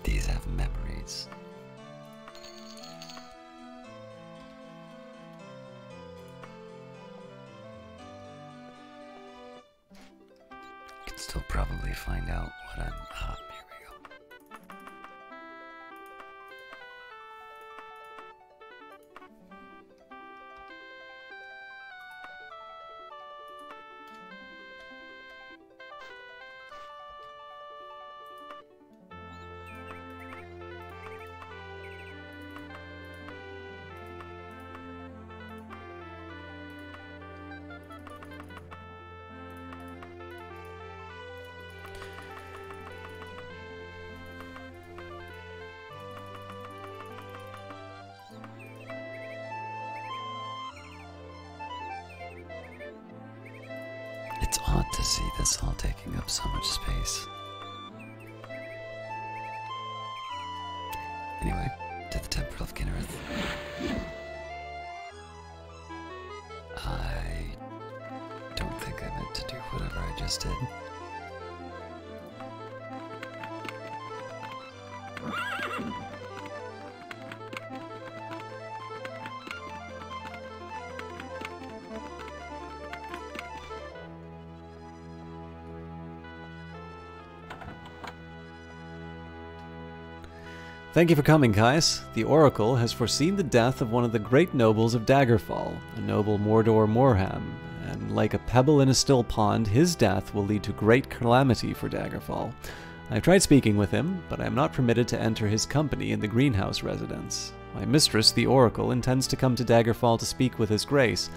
These have memories. Can still probably find out what I'm. Here we go. It's odd to see this all taking up so much space. Anyway, to the Temple of Kinnereth. I don't think I meant to do whatever I just did. Thank you for coming, Caius. The Oracle has foreseen the death of one of the great nobles of Daggerfall, a noble Mordor Morham, and like a pebble in a still pond, his death will lead to great calamity for Daggerfall. I have tried speaking with him, but I am not permitted to enter his company in the greenhouse residence. My mistress, the Oracle, intends to come to Daggerfall to speak with his grace,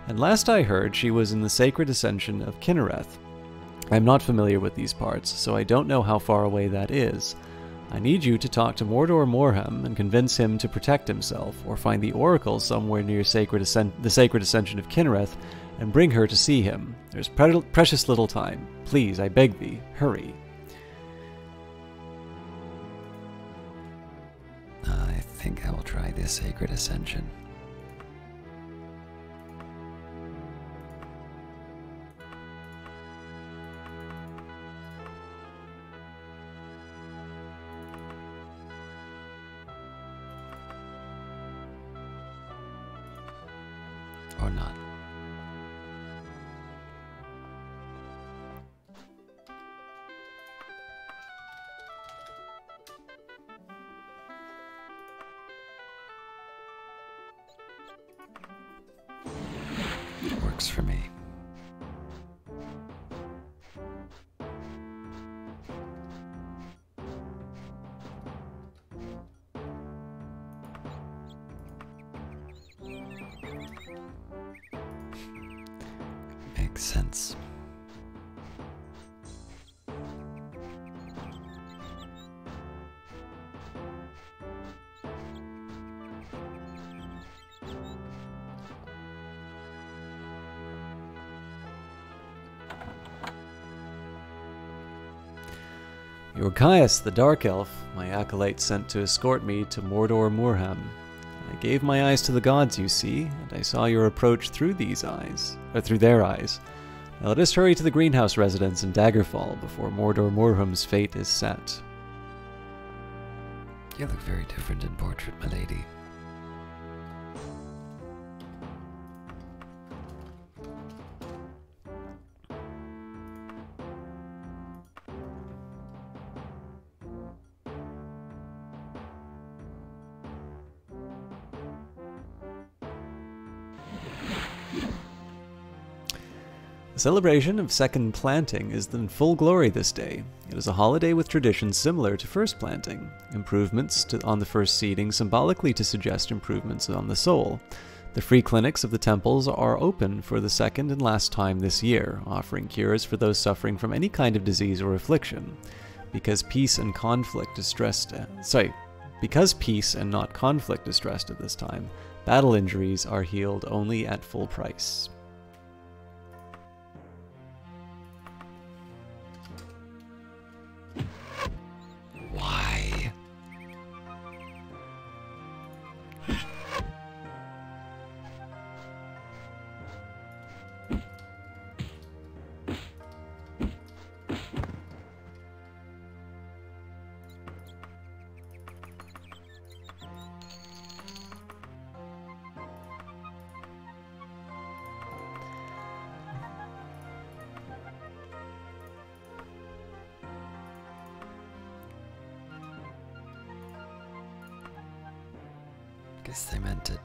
and last I heard she was in the sacred ascension of Kinnereth. I am not familiar with these parts, so I don't know how far away that is. I need you to talk to Mordor Morham and convince him to protect himself, or find the Oracle somewhere near the sacred ascension of Kinnereth, and bring her to see him. There's precious little time. Please, I beg thee, hurry. I think I will try the sacred ascension. Or not. Works for me. Makes sense. You're Caius, the Dark Elf, my acolyte sent to escort me to Mordor Morham. I gave my eyes to the gods, you see, and I saw your approach through their eyes. Now let us hurry to the greenhouse residence in Daggerfall before Mordor Morham's fate is set. You look very different in portrait, my lady. The celebration of second planting is in full glory this day. It is a holiday with traditions similar to first planting. Improvements on the first seeding symbolically to suggest improvements on the soul. The free clinics of the temples are open for the second and last time this year, offering cures for those suffering from any kind of disease or affliction. Because peace and not conflict is stressed at this time, battle injuries are healed only at full price. Why? Guess they meant it.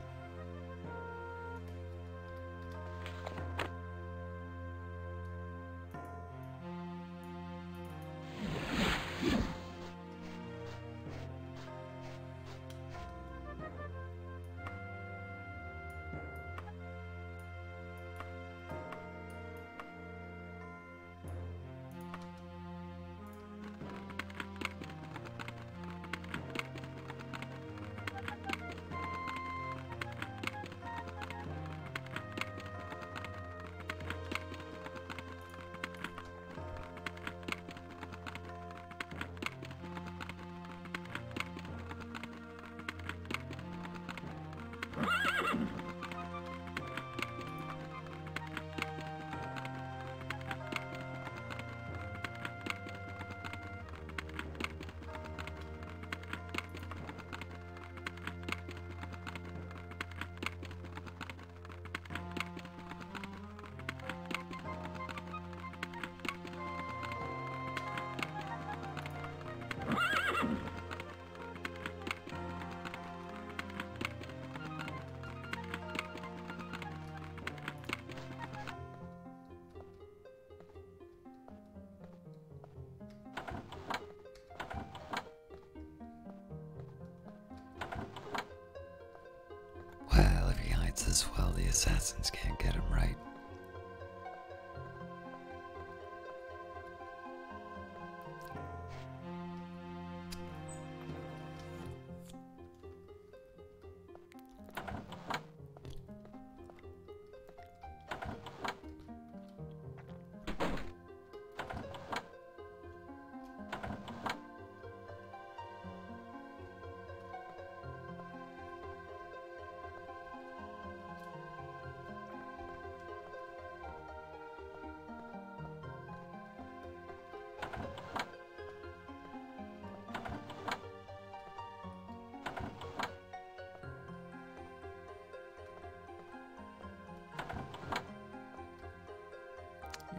hides this well, the assassins can't get him right.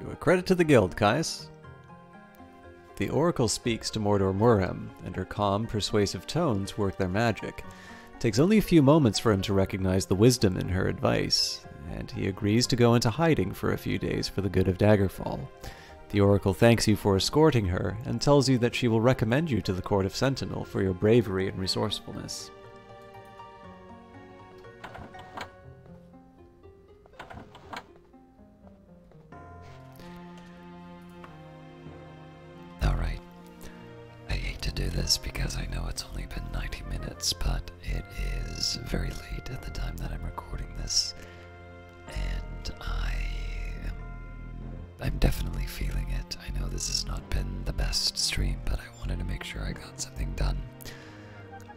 You are credit to the guild, Kais. The Oracle speaks to Mordor Murhem, and her calm, persuasive tones work their magic. It takes only a few moments for him to recognize the wisdom in her advice, and he agrees to go into hiding for a few days for the good of Daggerfall. The Oracle thanks you for escorting her, and tells you that she will recommend you to the Court of Sentinel for your bravery and resourcefulness. Alright. I hate to do this because I know it's only been 90 minutes, but it is very late at the time that I'm recording this. And I'm definitely feeling it. I know this has not been the best stream, but I wanted to make sure I got something done.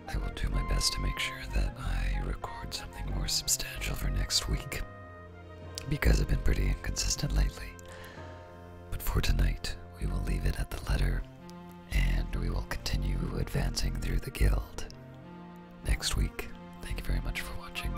I will do my best to make sure that I record something more substantial for next week, because I've been pretty inconsistent lately. But for tonight, we will leave it at the letter, and we will continue advancing through the guild next week. Thank you very much for watching.